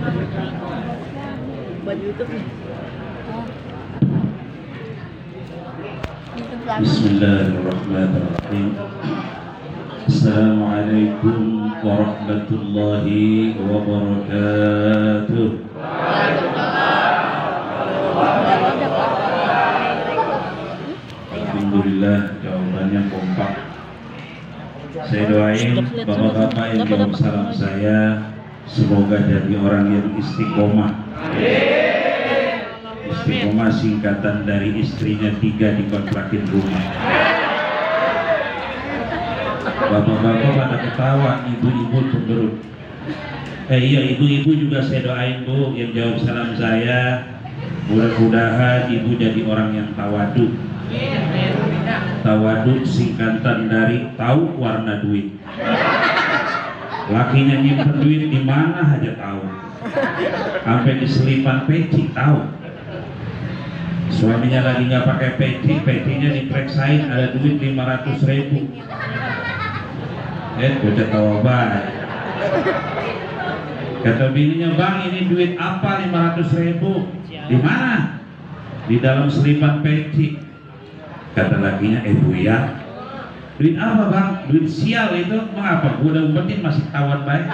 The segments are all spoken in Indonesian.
Buat YouTube nih. Bismillahirrahmanirrahim. Assalamualaikum warahmatullahi wabarakatuh. Alhamdulillah, jawabannya kompak. Saya doain bapak-bapak yang jawab salam saya semoga jadi orang yang istiqomah. Istiqomah singkatan dari istrinya 3 dikontrakin rumah. Bapak-bapak pada ketawa, ibu-ibu cemberut. Iya, ibu-ibu juga saya doain bu yang jawab salam saya. Mudah-mudahan ibu jadi orang yang tawadu. Tawadu singkatan dari tahu warna duit. Lakinya nyimpen duit di mana aja tahu. Sampai di selipan peci tahu. Suaminya lagi nggak pakai peci, pecinya diperiksain ada duit 500.000. Bocah tawa baik. Kata bininya, bang ini duit apa 500.000? Di mana? Di dalam selipan peci. Kata lakinya, bu ya, duit apa bang? Duit sial itu. Mengapa? Gua udah umpetin masih tawan baik.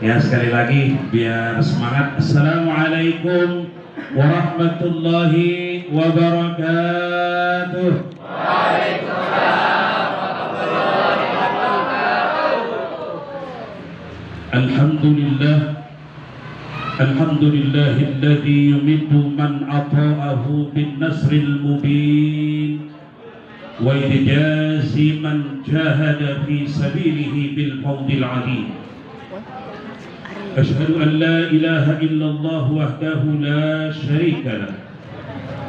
Ya sekali lagi biar semangat. Assalamualaikum warahmatullahi wabarakatuh. Waalaikumsalam warahmatullahi wabarakatuh. Alhamdulillah. Alhamdulillahilladzi yumiddu man ata'ahu bin nasril mubin wa yajzi man jahada fi sabilihi bil fawdil azim. أشهد أن لا إله إلا الله وحده لا شريك له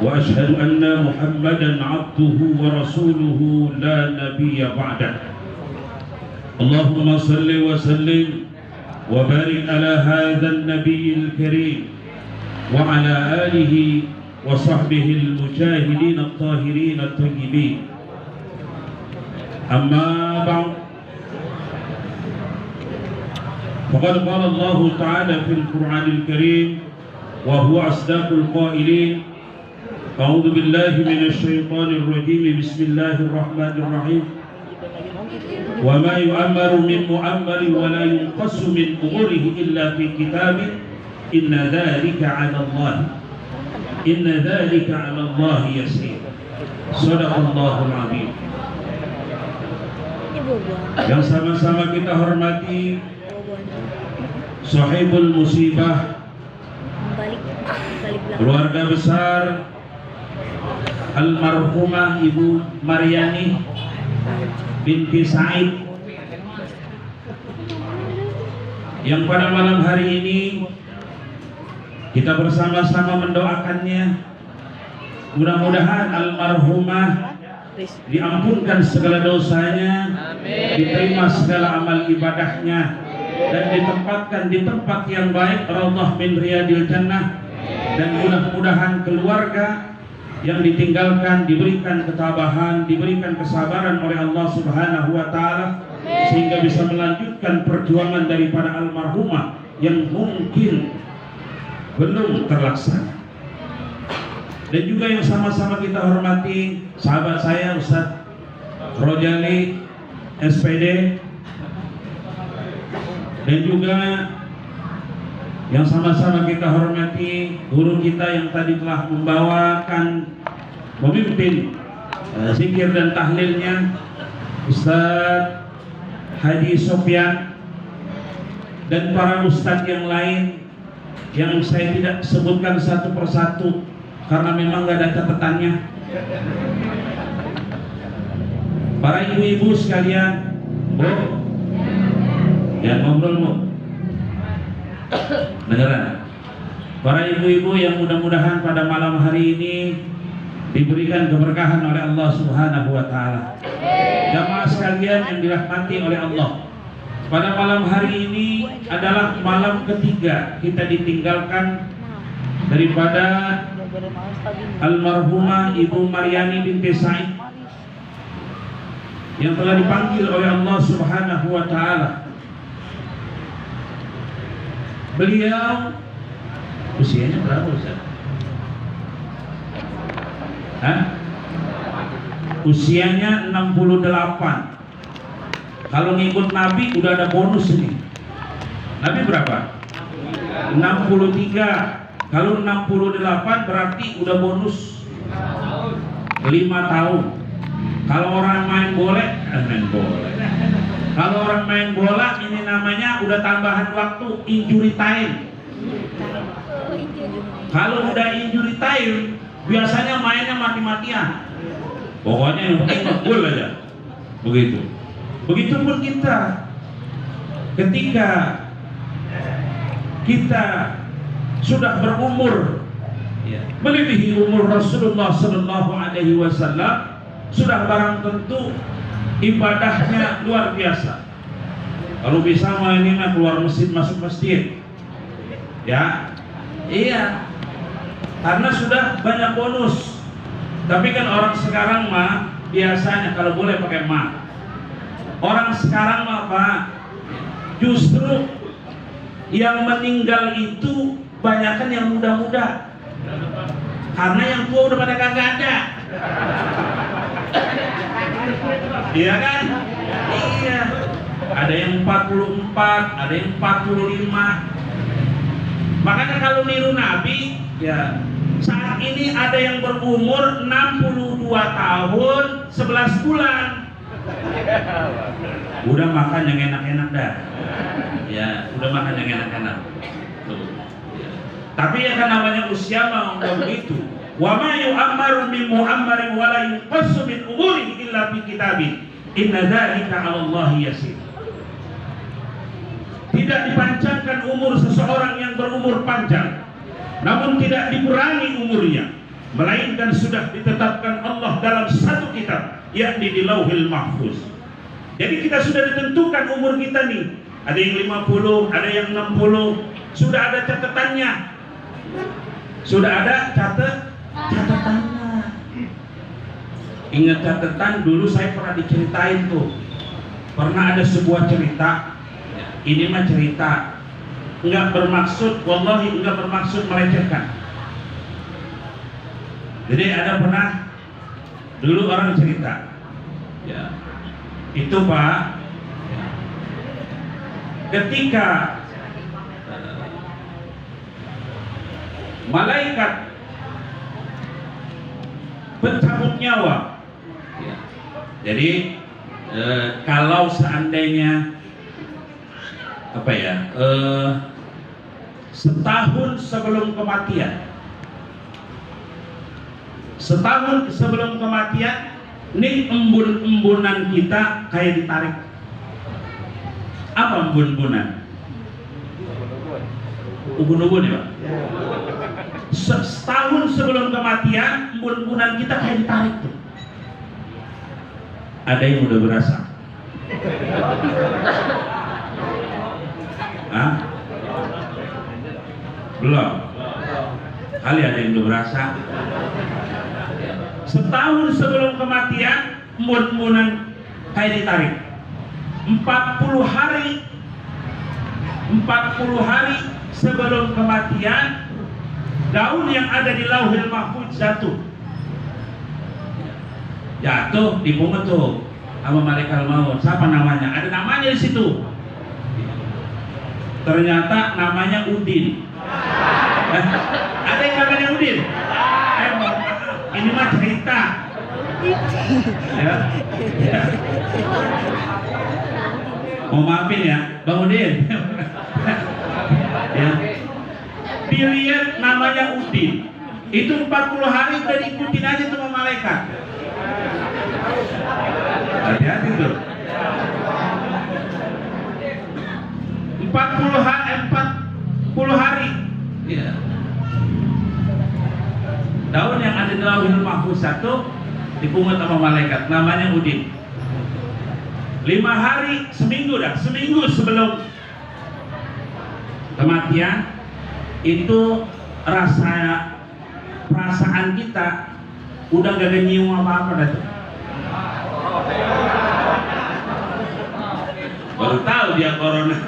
وأشهد أن محمدا عبده ورسوله لا نبي بعده اللهم صل وسلم وبارك على هذا النبي الكريم وعلى آله وصحبه المجاهدين الطاهرين الطيبين أما بعد فقد قال الله تعالى في القرآن الكريم وهو أصدق القائلين أعوذ بالله من الشيطان الرجيم بسم الله الرحمن الرحيم وما يؤمر من مؤمر ولا ينقص من أمره إلا في كتاب إن ذلك على الله يسير صدق الله العظيم. Yang sama-sama kita hormati Sahibul musibah, keluarga besar almarhumah Ibu Maryani binti Said yang pada malam hari ini kita bersama-sama mendoakannya. Mudah-mudahan almarhumah diampunkan segala dosanya, diterima segala amal ibadahnya, dan ditempatkan di tempat yang baik, raudhah min riyadil jannah. Dan mudah-mudahan keluarga yang ditinggalkan diberikan ketabahan, diberikan kesabaran oleh Allah Subhanahu wa taala sehingga bisa melanjutkan perjuangan daripada almarhumah yang mungkin belum terlaksana. Dan juga yang sama-sama kita hormati sahabat saya Ustaz Rojali SPD, dan juga yang sama-sama kita hormati guru kita yang tadi telah membawakan memimpin zikir dan tahlilnya Ustaz Haji Sofyan, dan para ustadz yang lain yang saya tidak sebutkan satu persatu karena memang gak ada catatannya. Para ibu-ibu sekalian, Bu, ya ngobrol Bu, beneran. Para ibu-ibu yang mudah-mudahan pada malam hari ini diberikan keberkahan oleh Allah Subhanahu wa taala. Jamaah sekalian yang dirahmati oleh Allah, pada malam hari ini adalah malam ketiga kita ditinggalkan daripada almarhumah Ibu Maryani binti Said yang telah dipanggil oleh Allah Subhanahu wa taala Beliau usianya berapa Ustaz? Hah? Usianya 68. Kalau ngikut Nabi udah ada bonus ini. Nabi berapa? 63. Kalau 68 berarti udah bonus 5 tahun. Kalau orang main bola, Kalau orang main bola ini namanya udah tambahan waktu, injury time. Kalau udah injury time, biasanya mainnya mati-matian. Pokoknya yang penting gol aja. Begitu. Begitupun kita. Ketika kita sudah berumur melebihi umur Rasulullah Sallallahu Alaihi Wasallam, sudah barang tentu ibadahnya luar biasa. Kalau bisa mau ini mah keluar masjid masuk masjid, ya, iya, karena sudah banyak bonus. Tapi kan orang sekarang mah biasanya kalau boleh pakai mah. Orang sekarang mah Pak, justru yang meninggal itu banyakan yang muda-muda. Karena yang tua udah pada kagak ada. Iya kan? Iya. Ada yang 44, ada yang 45. Makanya kalau niru Nabi, ya, saat ini ada yang berumur 62 tahun 11 bulan. Udah makan yang enak-enak dah. Ya, udah makan yang enak-enak. Ya. Tapi ya kan namanya usia mah begitu. Wa ma yu'ammaru min mu'ammarin wa la yuqassu min umurihi illa fi kitabin. Inna dzalika 'ala Allah yasir. Tidak dipanjangkan umur seseorang yang berumur panjang, namun tidak dikurangi umurnya, melainkan sudah ditetapkan Allah dalam satu kitab, yakni di Lauhil Mahfuz. Jadi kita sudah ditentukan umur kita nih. Ada yang 50, ada yang 60, sudah ada catatannya. Sudah ada catatannya. Ingat catatan dulu saya pernah diceritain tuh. Pernah ada sebuah cerita. Ini mah cerita, enggak bermaksud, wallahi enggak bermaksud melecehkan. Jadi ada pernah dulu orang cerita, ya, itu Pak, ya, ketika malaikat pencabut nyawa, ya, jadi kalau seandainya apa ya, setahun sebelum kematian, nih embun-embunan kita kayak ditarik. Apa embun-embunan? Ubun-ubun ya Pak? Setahun sebelum kematian, embun-embunan kita kayak ditarik tuh. Ada yang udah berasa? Hah? Belum? Kali ada yang udah berasa. Setahun sebelum kematian, embun-embunan kayak ditarik. 40 hari sebelum kematian, daun yang ada di Lauhil Mahfuz jatuh, dipungut tuh sama malaikat maut. Siapa namanya? Ada namanya di situ. Ternyata namanya Udin. Ada yang namanya Udin? Ini mah cerita. Ya. Ya. Mau maafin ya, Bang Udin. Ya. Dilihat namanya Udin. Itu 40 hari udah diikutin aja sama malaikat. Hati-hati tuh. 40 hari. Ya. Daun yang ada di Lauhil Mahfuz satu dipungut sama malaikat, namanya Udin. 5 hari, seminggu sebelum kematian, itu perasaan kita udah gak ada nyium apa-apa dah tuh. Baru tahu dia corona.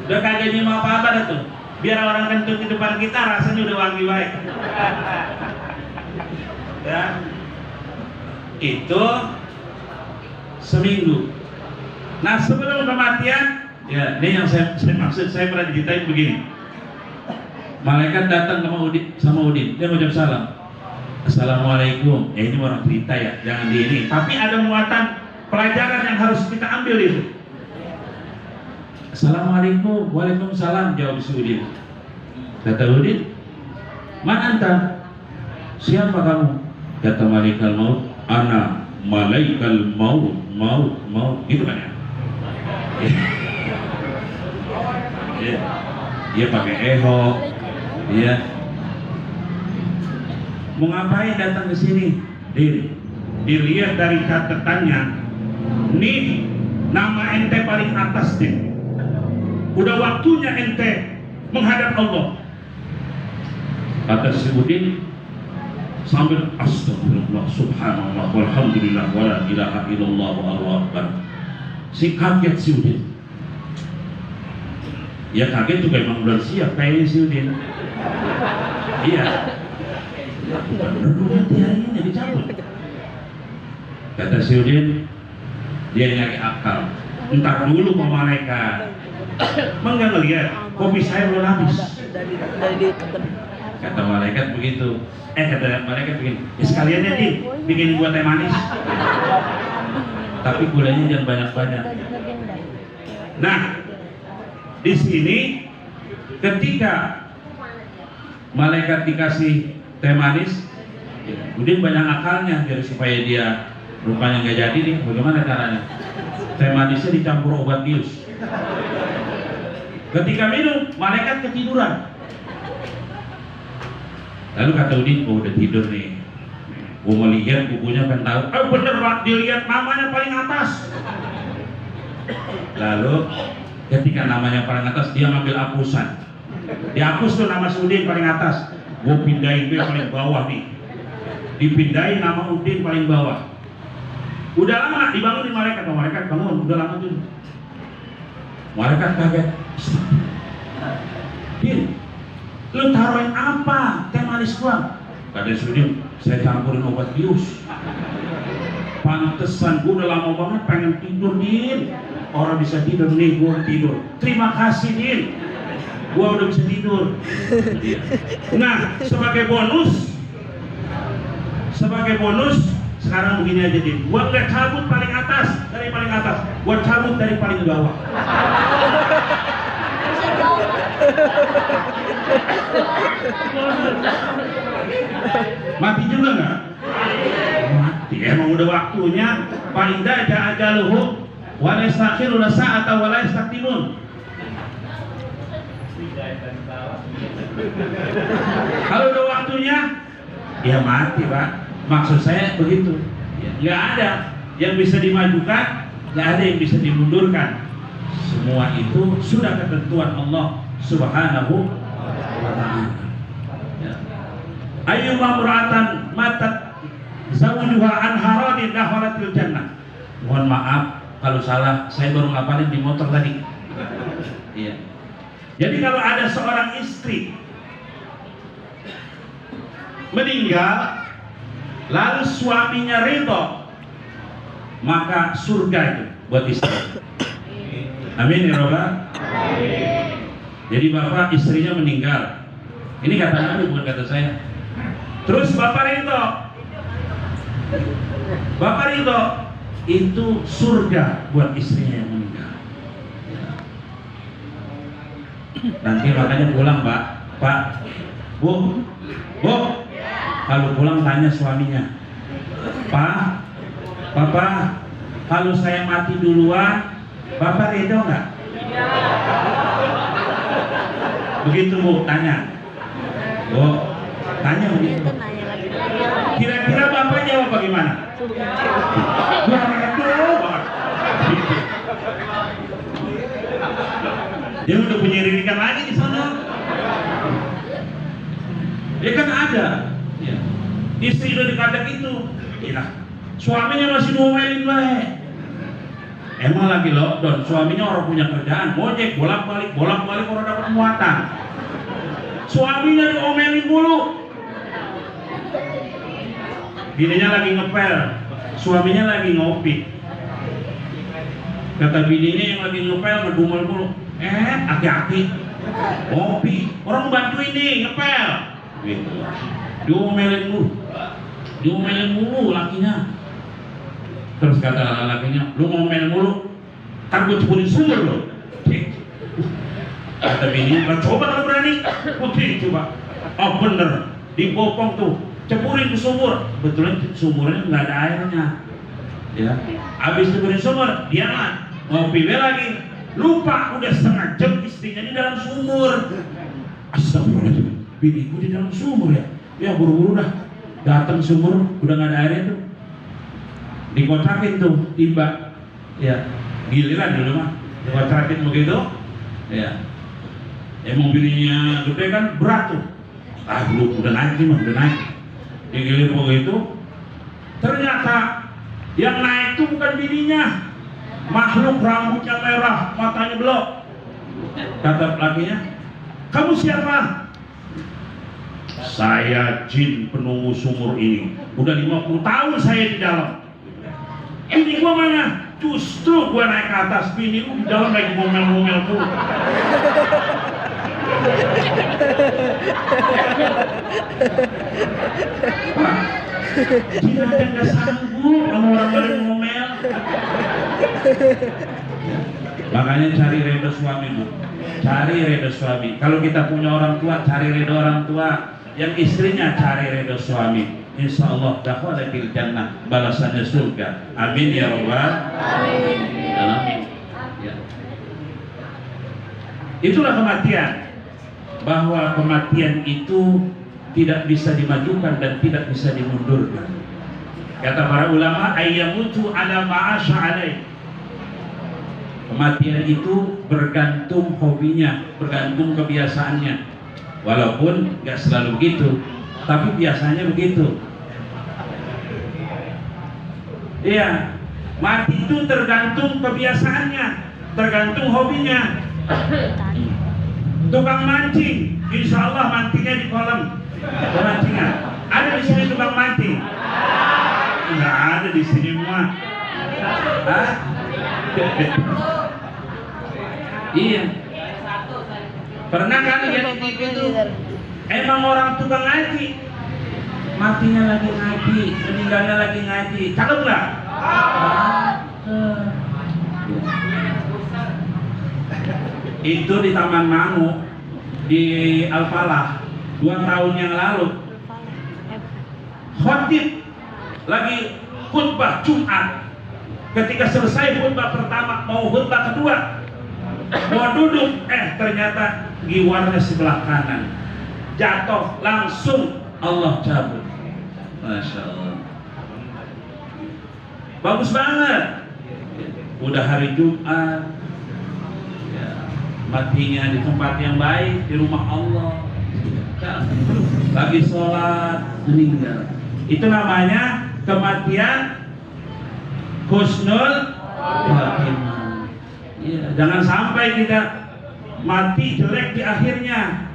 Udah kagak nyimak apa-apa dah tuh. Biar orang kentut di depan kita rasanya udah wangi baik. Ya. Itu seminggu. Nah sebelum kematian, ya ini yang saya maksud, saya pernah diceritain begini. Malaikat datang sama Udin, dia mengucap salam. Assalamualaikum. Ini orang cerita ya, jangan di ini. Tapi ada muatan pelajaran yang harus kita ambil itu. Assalamualaikum. Waalaikumsalam, jawab si Udin. Kata Udin, man anta? Siapa kamu? Kata malaikat maut, ana malaikat maut. Gitu kan ya? Dia pakai eho, ya. Mau ngapain datang ke sini? Dilihat dari catatannya, nih nama ente paling atas deh. Udah waktunya ente menghadap Allah. Kata si Udin sambil astagfirullah, subhanallah, walhamdulillah, wala ilaha illallah, wallahu akbar. Si kaget si Udin. Ya kaget juga emang belum siap kayaknya si Udin. Iya. Bener hari ini dicabut. Kata si Udin, dia nyari akal. Entar dulu ke malaikat. Emang gak ngeliat kopi saya belum habis. Kata malaikat begitu. Kata malaikat begini, ya sekalian ya Din, bikin gua teh manis. Tapi gulanya jangan banyak-banyak. Nah, di sini ketika malaikat dikasih teh manis, Udin banyak akalnya biar supaya dia rupanya nggak jadi nih. Bagaimana caranya? Teh manisnya dicampur obat bius. Ketika minum, malaikat ketiduran. Lalu kata Udin, oh udah tidur nih. Gua mau lihat bukunya kan tahu. Oh bener Pak, dilihat namanya paling atas. Lalu ketika namanya paling atas, dia ngambil hapusan. Dihapus tuh nama Udin paling atas. Gua pindahin dia paling bawah nih. Dipindahin nama Udin paling bawah. Udah lama dibangun di malaikat. Oh, malaikat bangun, udah lama tuh. Malaikat kaget. Din, lu taruhin apa teh manis gua? Kata Udin, saya campurin obat bius. Pantesan gua udah lama banget pengen tidur Din. Orang bisa tidur nih, gua tidur. Terima kasih Din, gua udah bisa tidur. Nah sebagai bonus sekarang begini aja Din, gua nggak cabut paling atas, gua cabut dari paling bawah. Mati juga nggak? Mati. Emang udah waktunya. Paling dah ajaluhu wa la yastakhirun sa'ata wa la yastaqdimun. Kalau udah waktunya, ya mati Pak. Maksud saya begitu. Nggak ada yang bisa dimajukan, nggak ada yang bisa dimundurkan. Semua itu sudah ketentuan Allah Subhanahu wa ta'ala. Ayyuma mura'atan matat zawjuha an haradin dakhalatil jannah. Mohon maaf kalau salah, saya baru ngapalin di motor tadi. Iya. Jadi kalau ada seorang istri meninggal lalu suaminya ridho, maka surga itu buat istri. Amin ya Rabbal. Jadi bapak istrinya meninggal. Ini kata Nabi bukan kata saya. Terus bapak ridho, itu surga buat istrinya yang meninggal. Nanti makanya pulang Pak, Bu, kalau pulang tanya suaminya, Pak, Papa, kalau saya mati duluan, Bapak ridho nggak? Begitu Bu, tanya. Bu, tanya begitu. Kira-kira Bapak jawab bagaimana? Gua ridho banget. Dia udah punya ririkan lagi di sana. Dia kan ada. Ya. Istri udah dikadang itu. Ya. Suaminya masih ngomelin baik. Emang lagi lockdown, suaminya orang punya kerjaan, gojek bolak-balik orang dapat muatan. Suaminya diomelin mulu. Bininya lagi ngepel, suaminya lagi ngopi. Kata bininya yang lagi ngepel ngedumel mulu. Hati-hati, ngopi, orang bantu ini ngepel. Gitu. Diomelin mulu lakinya. Terus kata lakinya, lu ngomel mulu, ntar gue cepurin sumur lo. Kata bininya, coba kalau berani. Putih coba. Oh bener, dibopong tuh, cepurin ke sumur. Betulnya sumurnya nggak ada airnya. Ya, habis cepurin sumur, dia mah ngopi lagi. Lupa udah setengah jam istrinya di dalam sumur. Astagfirullahaladzim, biniku di dalam sumur ya. Ya buru-buru dah, datang sumur udah nggak ada airnya tuh. Dikotrakin tuh timba, ya giliran dulu mah dikotrakin begitu, ya emang bininya gede kan berat tuh, dulu udah naik nih mah udah naik, digilir begitu, ternyata yang naik tuh bukan bininya, makhluk rambutnya merah, matanya belok. Kata lakinya, kamu siapa? Saya jin penunggu sumur ini, udah 50 tahun saya di dalam. Bini gua mana? Justru gua naik ke atas, bini lu di dalam lagi ngomel-ngomel tuh. Pak, jin aja nggak sanggup sama orang pada ngomel. Makanya cari ridho suami bu, cari ridho suami. Kalau kita punya orang tua, cari ridho orang tua. Yang istrinya cari ridho suami. Insya Allah dakhalatil jannah, balasannya surga. Amin ya rabbal alamin. Ya. Itulah kematian. Bahwa kematian itu tidak bisa dimajukan dan tidak bisa dimundurkan. Kata para ulama, ayyamutu ala ma'asha alaih. Kematian itu bergantung hobinya, bergantung kebiasaannya. Walaupun nggak selalu begitu, tapi biasanya begitu. Iya, mati itu tergantung kebiasaannya, tergantung hobinya. Tukang mancing, insya Allah mancingnya di kolam pemancingan. Ada di sini tukang mancing? Nggak ada di sini mah. Hah? Iya. Pernah kan lihat di TV itu? Emang orang tukang ngaji, matinya lagi ngaji, meninggalnya lagi ngaji, cakep nggak? Itu di Taman Mangu di Al-Falah 2 tahun yang lalu, khotib lagi khutbah Jumat. Ketika selesai khutbah pertama, mau khutbah kedua, mau duduk, ternyata giwarnya sebelah kanan jatuh, langsung Allah cabut. Masya Allah, bagus banget. Udah hari Jumat ya, matinya di tempat yang baik, di rumah Allah, lagi sholat, meninggal. Itu namanya kematian husnul khatimah. Ya, jangan sampai kita mati jelek di akhirnya.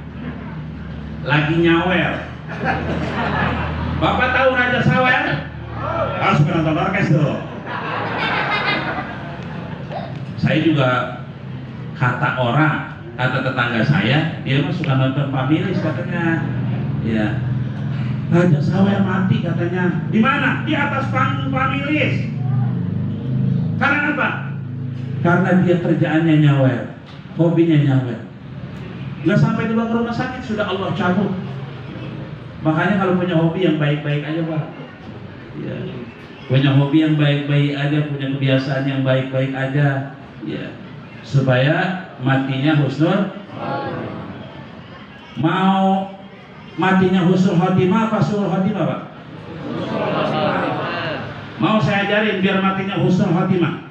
Lagi nyawer. Bapak tahu Raja Sawer? Harus nonton orkes dulu. Saya juga, kata orang, kata tetangga saya, dia mah suka nonton Pamilis katanya. Ya, Raja Sawer mati katanya. Di mana? Di atas panggung Pamilis. Karena apa? Karena dia kerjaannya nyawer, hobinya nyawer. Nggak sampai dibawa ke rumah sakit sudah Allah cabut. Makanya kalau punya hobi yang baik-baik aja Pak ya, punya hobi yang baik-baik aja, punya kebiasaan yang baik-baik aja ya, supaya matinya husnul. Mau matinya husnul khotimah apa suul khotimah Pak? Mau saya ajarin biar matinya husnul khotimah?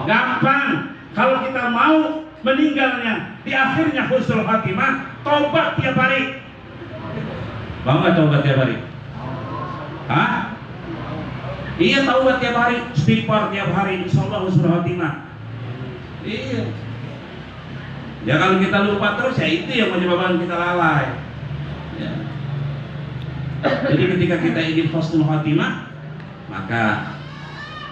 Gampang. Kalau kita mau meninggalnya di akhirnya husnul khatimah, taubat tiap hari. Mau nggak taubat tiap hari? Hah? Iya, taubat tiap hari, istighfar tiap hari, insyaallah husnul khatimah. Iya. Ya kalau kita lupa terus, ya itu yang menyebabkan kita lalai. Ya. Jadi ketika kita ingin husnul khatimah, maka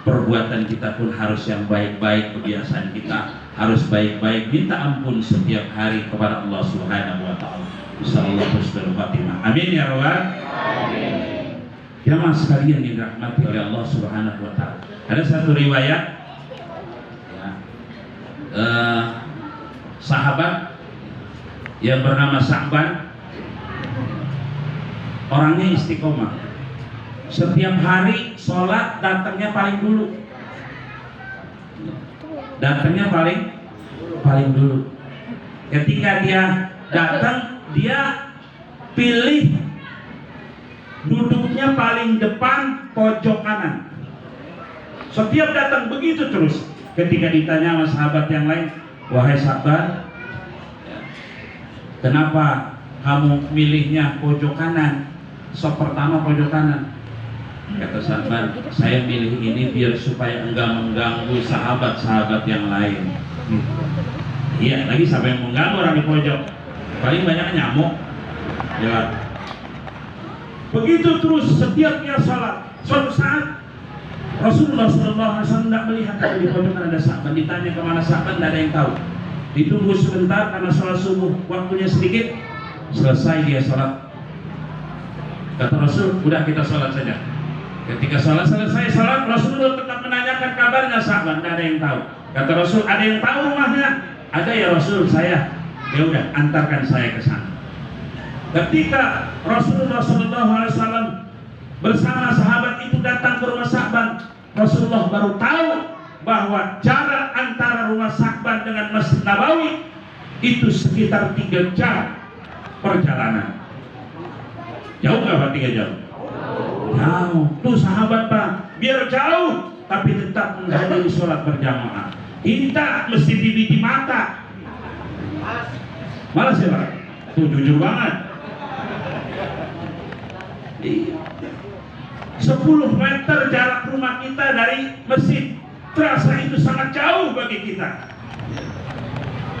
perbuatan kita pun harus yang baik-baik, kebiasaan kita harus baik-baik, minta ampun setiap hari kepada Allah Subhanahu wa taala. Insyaallah husnul khatimah. Amin ya rabbal alamin. Jamaah sekalian yang dirahmati oleh Allah Subhanahu wa taala. Ada satu riwayat ya, sahabat yang bernama Sa'ban, orangnya istiqomah. Setiap hari sholat datangnya paling dulu. Datangnya paling dulu. Ketika dia datang, dia pilih duduknya paling depan pojok kanan. Setiap datang begitu terus. Ketika ditanya sama sahabat yang lain, wahai Sa'ban, kenapa kamu milihnya pojok kanan? Sok pertama pojok kanan. Kata Sa'ban, saya milih ini biar supaya enggak mengganggu sahabat-sahabat yang lain. Iya, lagi sampai mengganggu orang di pojok. Paling banyak nyamuk. Ya. Begitu terus setiap dia salat. Suatu saat Rasulullah SAW tidak melihat kalau di pojok ada Sa'ban. Ditanya kemana Sa'ban, tidak ada yang tahu. Ditunggu sebentar karena sholat subuh waktunya sedikit. Selesai dia sholat. Kata Rasul, udah kita sholat saja. Ketika sholat selesai sholat, Rasulullah tetap menanyakan kabarnya Sa'ban, tidak ada yang tahu. Kata Rasul, ada yang tahu rumahnya? Ada ya Rasul, saya. Ya udah, antarkan saya ke sana. Ketika Rasulullah SAW bersama sahabat itu datang ke rumah Sa'ban, Rasulullah baru tahu bahwa jarak antara rumah Sa'ban dengan Masjid Nabawi itu sekitar 3 jam perjalanan. Jauh nggak Pak 3 jam? Jauh. Tuh sahabat Pak, biar jauh tapi tetap menghadiri sholat berjamaah. Kita mesti di mata. Malas ya Pak? Tuh jujur banget. 10 meter jarak rumah kita dari masjid, terasa itu sangat jauh bagi kita.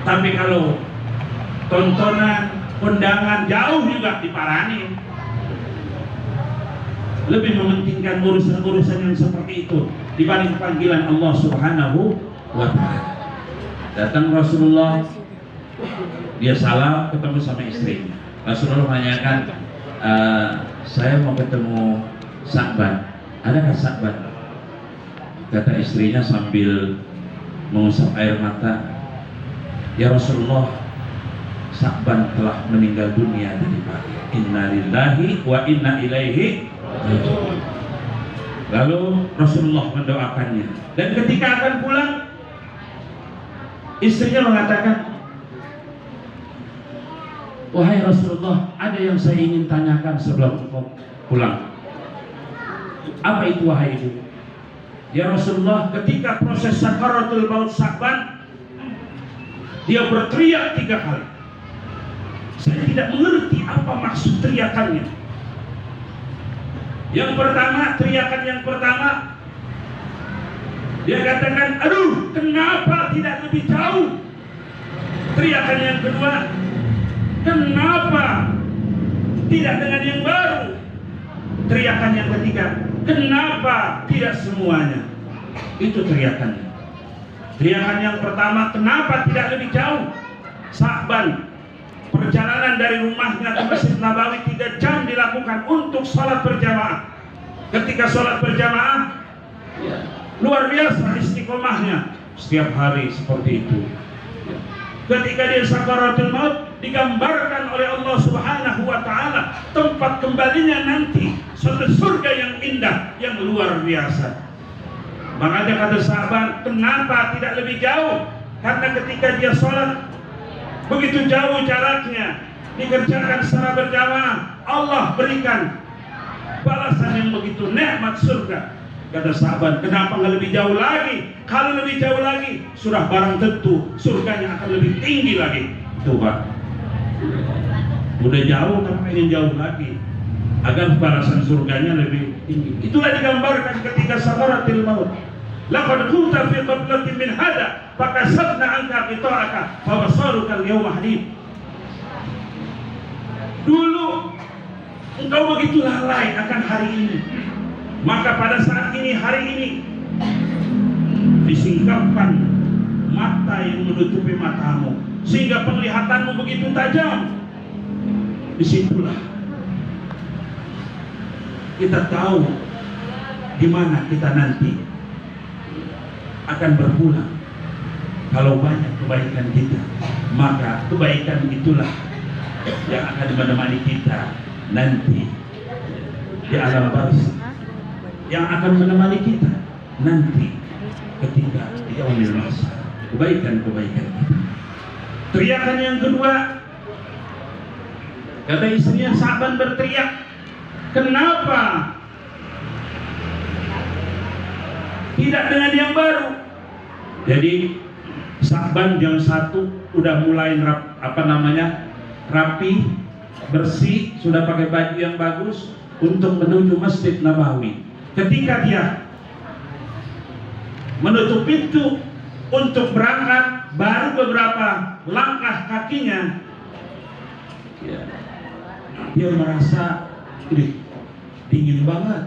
Tapi kalau tontonan, undangan jauh juga diparanin. Lebih mementingkan urusan-urusan yang seperti itu dibanding panggilan Allah Subhanahu wa ta'ala. Datang Rasulullah, dia salam, ketemu sama istrinya. Rasulullah menanyakan, saya mau ketemu Sa'ban, adakah Sa'ban? Kata istrinya sambil mengusap air mata, ya Rasulullah, Sa'ban telah meninggal dunia tadi pagi. Inna lillahi wa inna ilaihi raji'un. Lalu Rasulullah mendoakannya. Dan ketika akan pulang, istrinya mengatakan, wahai Rasulullah, ada yang saya ingin tanyakan sebelum engkau pulang. Apa itu wahai ibu? Ya Rasulullah, ketika proses sakaratul maut Sa'ban, dia berteriak 3 kali. Saya tidak mengerti apa maksud teriakannya. Yang pertama, teriakan yang pertama, dia katakan, aduh, kenapa tidak lebih jauh? Teriakan yang kedua, kenapa tidak dengan yang baru? Teriakan yang ketiga, kenapa tidak semuanya? Itu teriakannya. Teriakan yang pertama, kenapa tidak lebih jauh? Sa'ban, perjalanan dari rumahnya ke Masjid Nabawi 3 jam dilakukan untuk sholat berjamaah. Ketika sholat berjamaah, luar biasa istiqomahnya. Setiap hari seperti itu. Ketika dia sakaratul maut, digambarkan oleh Allah Subhanahu wa ta'ala tempat kembalinya nanti suatu surga yang indah, yang luar biasa. Makanya kata sahabat, kenapa tidak lebih jauh? Karena ketika dia sholat begitu jauh jaraknya, dikerjakan secara berjamaah, Allah berikan balasan yang begitu nikmat surga. Kata sahabat, kenapa nggak lebih jauh lagi? Kalau lebih jauh lagi, sudah barang tentu surganya akan lebih tinggi lagi. Tuh Pak, udah jauh kan pengen jauh lagi agar balasan surganya lebih tinggi. Itulah digambarkan ketika sakaratul maut. laqad kunta fi qablatin min hada fakasabna anka qita'aka fa basaruka al-yawma hadid. Dulu engkau begitu lalai akan hari ini, maka pada saat ini, hari ini disingkapkan mata yang menutupi matamu sehingga penglihatanmu begitu tajam. Disitulah kita tahu di mana kita nanti akan berpulang. Kalau banyak kebaikan kita, maka kebaikan itulah yang akan menemani kita nanti di alam barzakh, yang akan menemani kita nanti ketika di yaumil mahsyar. Kebaikan-kebaikan kita. Teriakan yang kedua, kata istrinya Sa'ban berteriak, kenapa tidak dengan yang baru? Jadi Sa'ban jam 1 udah mulai rapi, bersih, sudah pakai baju yang bagus untuk menuju Masjid Nabawi. Ketika dia menutup pintu untuk berangkat, baru beberapa langkah kakinya, dia merasa dingin banget.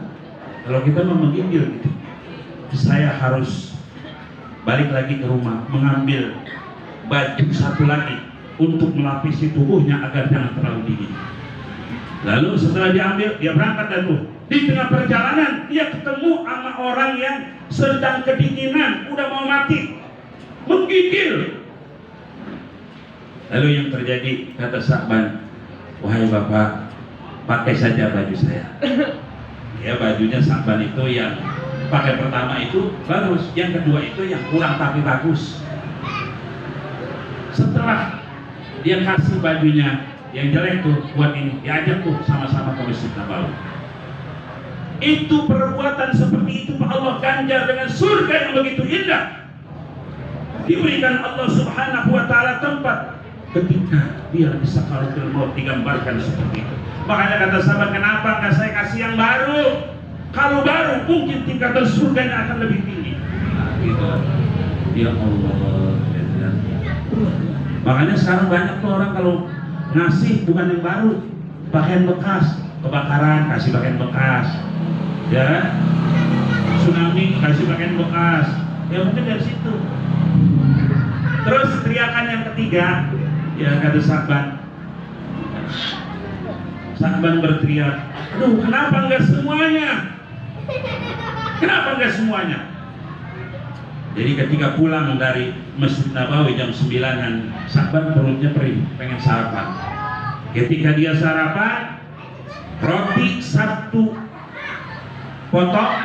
Kalau kita mau menggigil gitu, saya harus balik lagi ke rumah, mengambil baju satu lagi untuk melapisi tubuhnya agar jangan terlalu dingin. Lalu setelah diambil, dia berangkat dan di tengah perjalanan dia ketemu sama orang yang sedang kedinginan, udah mau mati, menggigil. Lalu yang terjadi, kata Sa'ban, wahai bapak, pakai saja baju saya. Ya, bajunya Sa'ban itu yang pakai pertama itu bagus, yang kedua itu yang kurang tapi bagus. Setelah dia kasih bajunya yang jelek tuh buat ini, diajak tuh sama-sama ke Masjid Nabawi. Itu perbuatan seperti itu Pak Allah ganjar dengan surga yang begitu indah. Diberikan Allah Subhanahu wa ta'ala tempat ketika dia bisa sakaratul maut, digambarkan seperti itu. Makanya kata sahabat, kenapa nggak saya kasih yang baru? Kalau baru mungkin tingkatan surganya akan lebih tinggi. Gitu. Ya Allah. Makanya sekarang banyak tuh orang kalau ngasih bukan yang baru, pakaian bekas, kebakaran kasih pakaian bekas, ya, tsunami kasih pakaian bekas, ya mungkin dari situ. Terus teriakan yang ketiga, ya kata Sa'ban berteriak, aduh kenapa enggak semuanya? Kenapa enggak semuanya? Jadi ketika pulang dari Masjid Nabawi jam 9-an, Sa'ban perutnya perih, pengen sarapan. Ketika dia sarapan, roti 1 potong,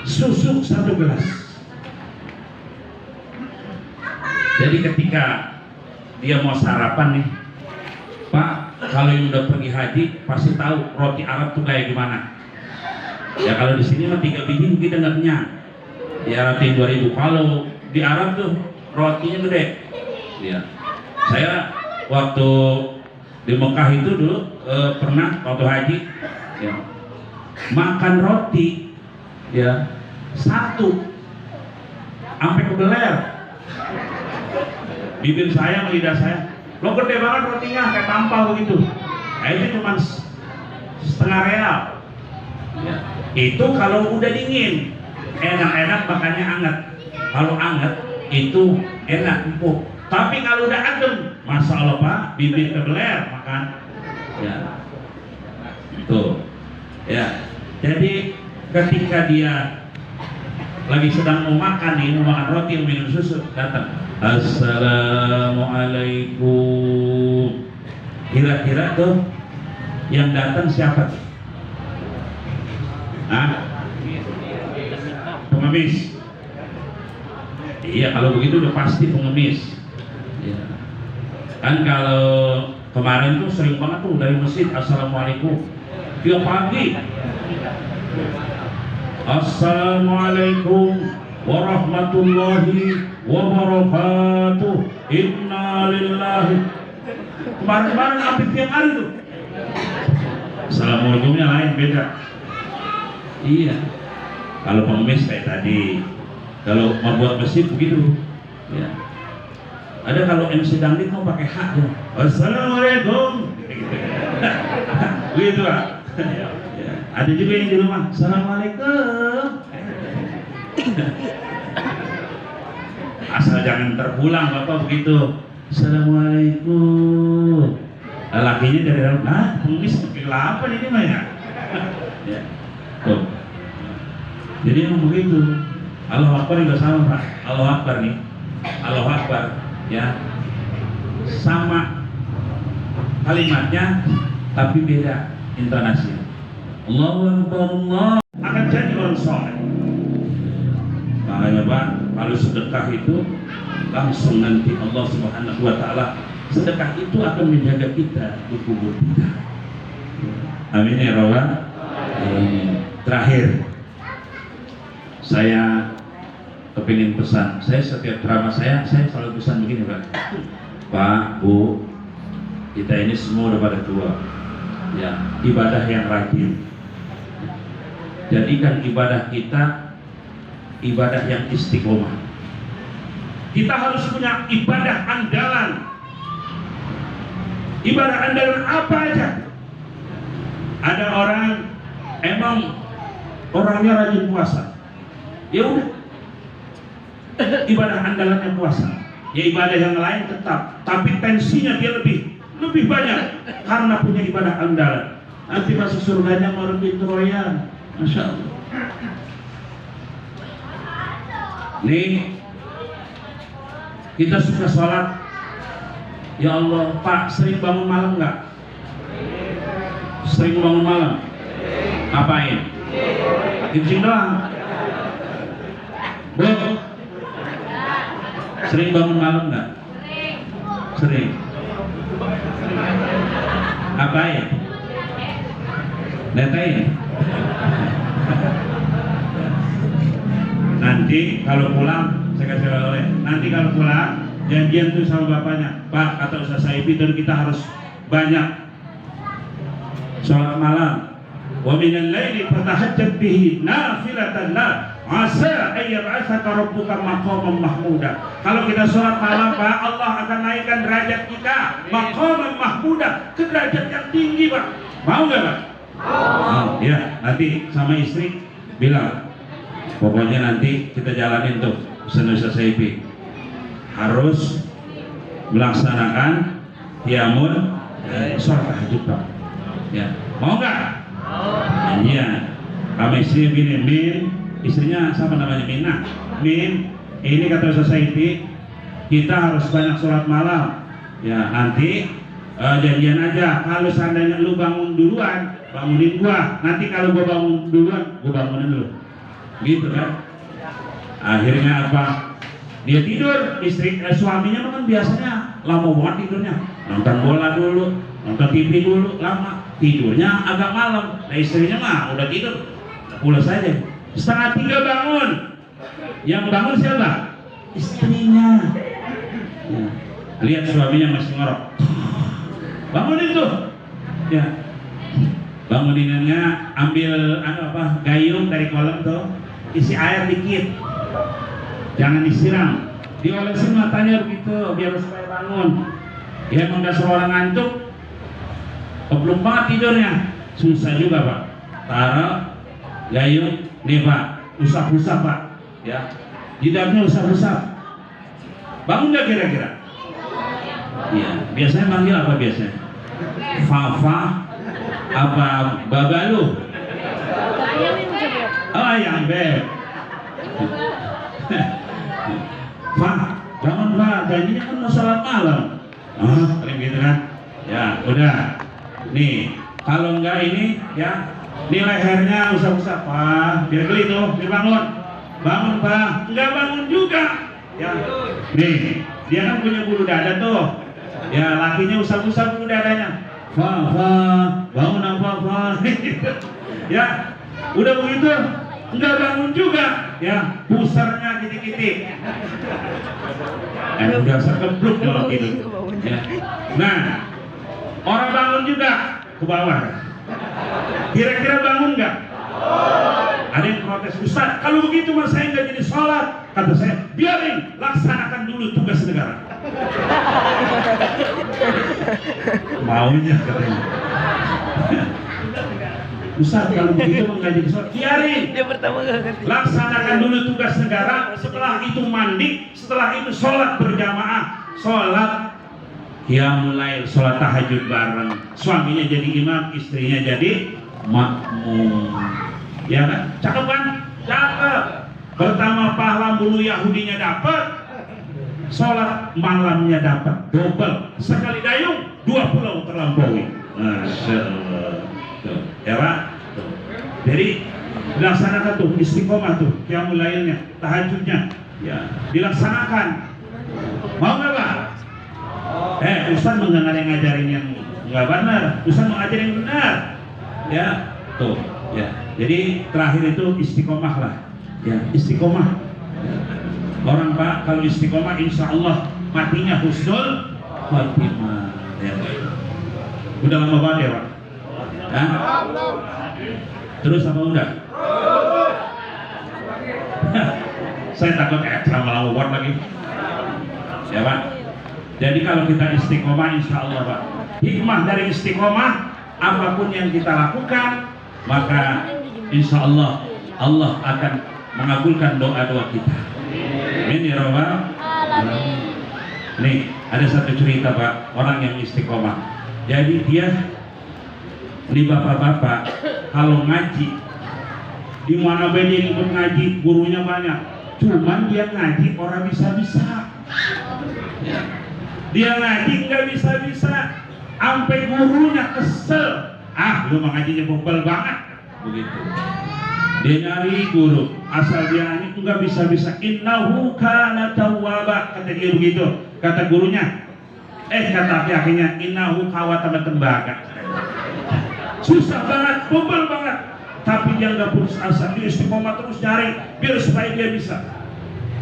susu 1 gelas. Jadi ketika dia mau sarapan nih, Pak, kalau yang udah pergi haji pasti tahu roti Arab tuh kayak gimana. Ya kalau di sini mah 3 biji kita nggak kenyang. Di Arab 2.000. Kalau di Arab tuh rotinya gede. Ya. Saya waktu di Mekah itu dulu pernah waktu haji, ya, makan roti ya 1 sampai kebeler. Bibir saya, lidah saya, lo gede banget rotinya kayak tampal begitu. Nah, itu cuma setengah real. Ya. Itu kalau udah dingin, enak-enak makannya anget. Kalau anget itu enak empuk. Tapi kalau udah adem, masya Allah Pak, bibir kebeler makan. Ya, tuh. Ya, jadi ketika dia lagi sedang mau makan nih, mau makan roti, mau minum susu, datang, Assalamualaikum. Kira-kira tuh yang datang siapa? Pengemis. Iya, kalau begitu udah pasti pengemis. Ya. Kan kalau kemarin tuh sering banget tuh dari masjid Assalamualaikum tiap pagi. Assalamualaikum warahmatullahi wabarakatuh. Inna lillahi. Kemarin-kemarin hampir tiap hari tuh. Assalamualaikumnya lain, beda. Iya. Kalau pengemis kayak tadi, Kalau mau buat masjid begitu. Ya. Ada kalau MC dangdut mau pakai hak ya. Assalamualaikum. Gitu Pak. Ya. Ada juga yang di rumah. Assalamualaikum. Asal jangan terpulang Bapak begitu. Assalamualaikum. Lakinya dari dalam, pengemis bikin apa ini mah ya? Ya. Tuh. Jadi emang begitu. Allahu Akbar juga sama Pak. Allahu Akbar nih. Allahu Akbar ya. Sama kalimatnya tapi beda intonasinya. Allahu Akbar Allah akan jadi orang soleh. Makanya Pak, kalau sedekah itu langsung nanti Allah Subhanahu wa Ta'ala, sedekah itu akan menjaga kita di kubur kita. Amin ya Rabbal. Terakhir, saya kepingin pesan. Saya setiap ceramah saya selalu pesan begini Pak. Pak, Bu, kita ini semua udah pada tua. Ya, ibadah yang rajin. Jadikan ibadah kita ibadah yang istiqomah. Kita harus punya ibadah andalan. Ibadah andalan apa aja? Ada orang emang orangnya rajin puasa. Ya udah. Ibadah andalannya puasa. Ya ibadah yang lain tetap, tapi tensinya dia lebih banyak karena punya ibadah andalan. Nanti masuk surganya Marbit Royan. Masya Allah. Nih kita suka sholat. Ya Allah Pak, sering bangun malam nggak? Sering bangun malam? Ngapain? Kencing doang? Bu, sering bangun malam nggak? Sering. Ngapain? Netain. Nanti kalau pulang, saya kasih oleh. Nanti kalau pulang, janjian tuh sama bapaknya. Pak, kata Ustaz Saifi, kita harus banyak sholat malam. Wa minal laili fatahajjat bihi nafilatan lak asa ayyab'atsaka rabbuka maqaman mahmuda. Kalau kita sholat malam Pak, Allah akan naikkan derajat kita maqaman mahmuda, ke derajat yang tinggi Pak. Mau nggak Pak? Mau. Ya, nanti sama istri bilang, pokoknya nanti kita jalanin tuh Ustaz Saifi harus melaksanakan qiyamul sholat tahajud Pak. Ya, mau nggak? Iya. Kami istri gini, Min, istrinya siapa namanya Mina? Min, ini kata Ustaz Saifi, kita harus banyak sholat malam. Ya, nanti janjian aja. Kalau seandainya lu bangun duluan, bangunin gua. Nanti kalau gua bangun duluan, gua bangunin lu. Gitu kan? Akhirnya apa? Dia tidur, suaminya kan biasanya lama banget tidurnya. Nonton bola dulu, nonton TV dulu, lama. Tidurnya agak malam. Nah istrinya mah udah tidur, pulas saja. 2:30 bangun. Yang bangun siapa? Istrinya. Ya. Lihat suaminya masih ngorok. Bangunin tuh. Ya. Banguninannya ambil gayung dari kolam tuh, isi air dikit. Jangan disiram. Diolesin matanya begitu biar supaya bangun. Ya emang dasar orang ngantuk. Belum banget tidurnya, susah juga Pak. Taruh gayung, nih Pak, usap-usap Pak, ya, jidatnya usap-usap. Bangun nggak kira-kira? Iya, biasanya manggil apa biasanya? Fafa, apa babalu? Oh ayam beb. Pak, bangun Pak, janjinya kan mau sholat malam. Paling gitu kan? Ya, udah. Nih, kalau enggak ini ya, ini lehernya usap-usap Pak, biar geli tuh, biar bangun. Bangun Pak, enggak bangun juga. Ya, nih, dia kan punya bulu dada tuh. Ya, lakinya usap-usap bulu dadanya. Bangun apa? Ya, udah begitu, enggak bangun juga. Ya, pusarnya titik-titik. Udah sekebluk kalau gitu. Ya. Nah, orang bangun juga ke bawah. Kira-kira bangun nggak? Ada yang protes, Ustaz, kalau begitu mas saya nggak jadi sholat. Kata saya, biarin, laksanakan dulu tugas negara. Maunya katanya. Ustaz, kalau begitu mengaji sholat, biarin. Dia pertama gak ngerti. Laksanakan dulu tugas negara, setelah itu mandi, setelah itu sholat berjamaah, sholat qiyamul lail, sholat tahajud bareng. Suaminya jadi imam, istrinya jadi makmum. Ya kan? Cakep kan? Cakep. Pertama pahala bunuh Yahudinya dapat, sholat malamnya dapat, double. Sekali dayung, 2 pulau terlampaui. Masya Allah. Tuh, ya Pak? Tuh. Jadi dilaksanakan tuh istiqomah tuh, qiyamul lailnya, tahajudnya, ya dilaksanakan. Mau nggak Pak? Ustaz nggak yang ngajarin yang nggak benar, Ustaz mengajarin yang benar. Ya, tuh, ya. Jadi terakhir itu istiqomah lah. Ya, istiqomah. Ya. Orang Pak kalau istiqomah insya Allah matinya husnul khatimah. Ya. Udah lama banget ya Pak? Hah? Terus apa udah? Saya takut lama-lama buat lagi. Ya Pak. Jadi kalau kita istiqomah insya Allah Pak, hikmah dari istiqomah, apapun yang kita lakukan, maka insya Allah Allah akan mengabulkan doa-doa kita. Amin ya Rabbal alamin. Nih ada satu cerita Pak, orang yang istiqomah. Jadi dia, ini bapak-bapak kalau ngaji di mana dia ikut ngaji, gurunya banyak, cuman dia ngaji orang bisa-bisa. Dia ngaji nggak bisa-bisa, sampai gurunya kesel. Lu mengajinya bobel banget, begitu. Dia nyari guru, asal dia itu nggak bisa-bisa. Innahu kana tawwaba, kata dia begitu. Kata gurunya, kata akhirnya innahu kawatama tembaga. Susah banget, bobel banget. Tapi dia nggak putus asa, dia istiqomah terus cari biar supaya dia bisa.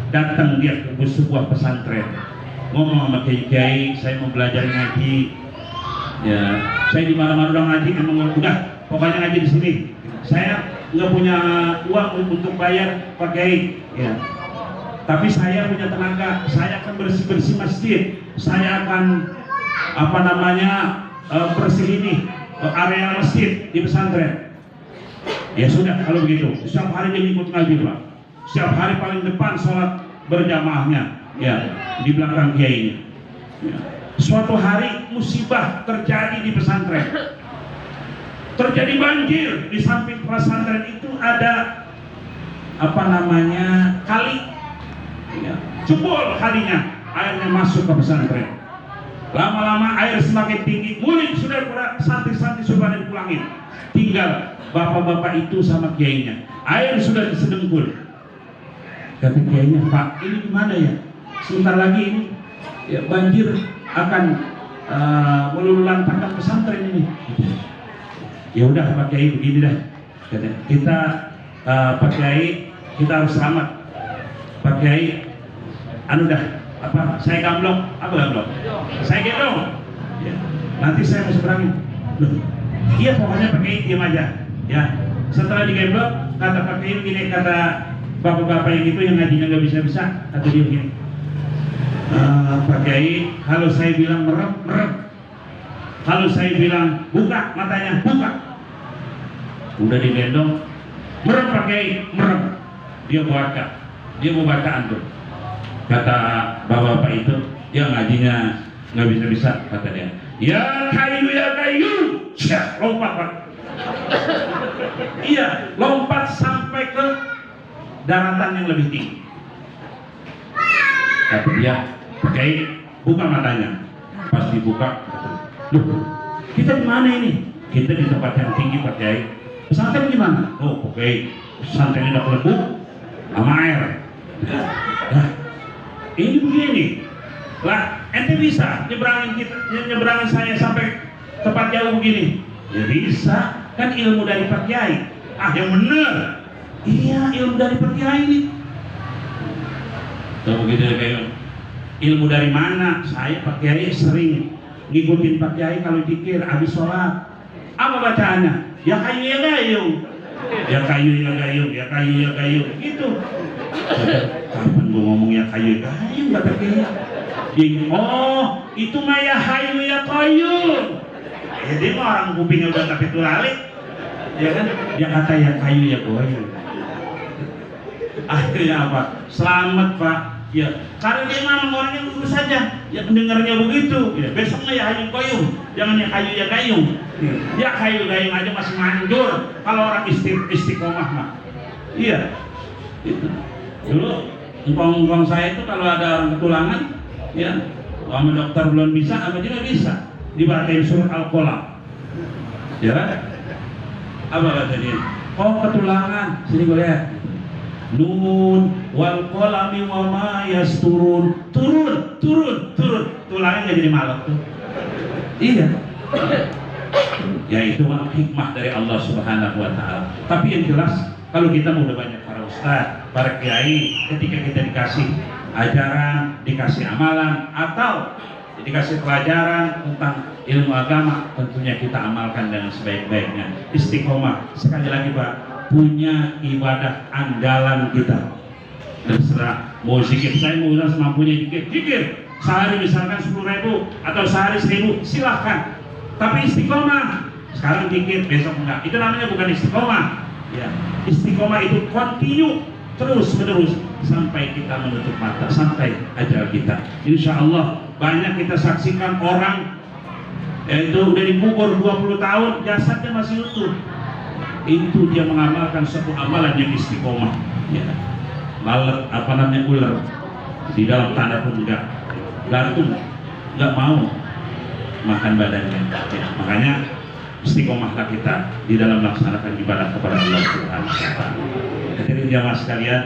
Datang dia ke sebuah pesantren, ngomong sama kiai, saya mau belajar ngaji. Ya, saya di mana-mana udah ngaji, emang udah, pokoknya ngaji di sini. Saya nggak punya uang untuk bayar Pak Kiai, ya. Tapi saya punya tenaga, saya akan bersih-bersih masjid, saya akan bersih ini area masjid di pesantren. Ya sudah kalau begitu, setiap hari dia ikut ngaji Pak. Setiap hari paling depan sholat berjamaahnya, ya di belakang kiainya. Ya. Suatu hari musibah terjadi di pesantren. Terjadi banjir, di samping pesantren itu ada kali, ya, jebol kalinya, airnya masuk ke pesantren. Lama-lama air semakin tinggi, mulai sudah santri-santri sudah dipulangin, tinggal bapak-bapak itu sama kiainya. Air sudah disedengkul. Kata kiainya, Pak, ini gimana ya? Sebentar lagi ini ya, banjir akan meluluhlantahkan pesantren ini. Ya udah Pak Kiai begini dah, kita Pak Kiai kita harus selamat. Pak Kiai, saya gamblok, saya gendong. Ya. Nanti saya mau seberangin. Iya pokoknya Pak Kiai diam aja. Ya. Setelah digemblok, kata Pak Kiai begini, kata bapak-bapak yang itu yang ngajinya nggak bisa-bisa, kata dia begini. Pak Kiai, kalau saya bilang merem. Kalau saya bilang buka matanya, buka. Udah digendong, merem Pak Kiai, merem. Dia mau baca antum. Kata bapak-bapak itu, dia ngajinya nggak bisa-bisa, kata dia. Ya kayu, lompat Pak. Iya, lompat sampai ke daratan yang lebih tinggi. Kata dia, Pak Kiai, buka matanya. Pas dibuka, loh, kita di mana ini? Kita di tempat yang tinggi Pak Kiai. Pesantren gimana? Oh, Pak Kiai, pesantren udah kelebuk sama air. Nah, ini begini. Lah, ente bisa nyebrangin saya sampai tempat jauh begini? Ya bisa, kan ilmu dari Pak Kiai. Yang bener. Iya, ilmu dari Pak Kiai ini. Tuh begitu kayak ilmu dari mana? Saya Pak Kiai sering ngikutin Pak Kiai kalau zikir habis sholat. Apa bacaannya? Ya kayu ya gayung, ya kayu ya gayung, ya kayu ya gayung. Gitu. Kapan gua ngomong ya kayu kata dia. Oh, itu mah ya hayu ya kayu. Ya dia mah orang kupingnya udah tapi tulalik. Ya kan? Dia kata ya kayu ya kayu. Akhirnya apa? Selamat Pak. Ya, karena dia memang orangnya lurus saja. Ya mendengarnya begitu. Ya, besoknya ya hayu koyung, jangan ya kayu ya gayung. Ya kayu gayung aja masih manjur. Kalau orang istiqomah mah. Iya. Itu. Dulu engkong saya itu kalau ada orang ketulangan, ya, sama dokter belum bisa, sama juga bisa. Dibacain surat Al-Qalam. Ya kan? Apa kata dia? Oh ketulangan, sini gue lihat. Nun wal qalami wa ma yasturun. Turun. Tulangnya nggak jadi malak tuh. Iya. Ya itu hikmah dari Allah Subhanahu wa taala. Tapi yang jelas kalau kita udah banyak para ustaz, para kiai, ketika kita dikasih ajaran, dikasih amalan atau dikasih pelajaran tentang ilmu agama, tentunya kita amalkan dengan sebaik-baiknya. Istiqomah, sekali lagi Pak, punya ibadah andalan kita. Terserah mau zikir, saya mau udah semampunya zikir sehari misalkan 10.000 atau sehari 1.000, silahkan. Tapi istiqomah, sekarang zikir, besok enggak. Itu namanya bukan istiqomah. Ya, istiqomah itu continue terus menerus sampai kita menutup mata, sampai ajal kita. Insya Allah banyak kita saksikan orang itu udah dikubur 20 tahun jasadnya masih utuh. Itu dia mengamalkan suatu amalan yang istiqomah. Ya. Lalat apa namanya ular di dalam tanah pun enggak, gantung, enggak mau makan badannya. Ya. Makanya istiqomahlah kita di dalam melaksanakan ibadah kepada Allah Subhanahu wa taala. Hadirin jamaah sekalian,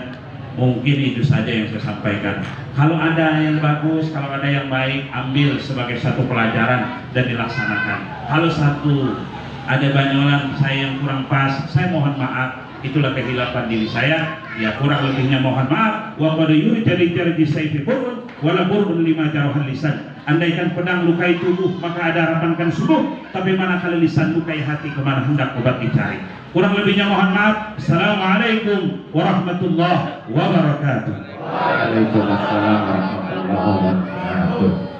mungkin itu saja yang saya sampaikan. Kalau ada yang bagus, kalau ada yang baik, ambil sebagai satu pelajaran dan dilaksanakan. Kalau satu ada banyolan saya yang kurang pas, saya mohon maaf. Itulah kehilapan diri saya. Ya kurang lebihnya mohon maaf. Wa qad yurjari sayfi burun wala burun lima jaruhan lisan. Andaikan pedang lukai tubuh maka ada harapan kan sembuh, tapi manakala lisan lukai hati kemana hendak obat dicari. Kurang lebihnya mohon maaf. Assalamualaikum warahmatullahi wabarakatuh. Waalaikumsalam warahmatullahi wabarakatuh.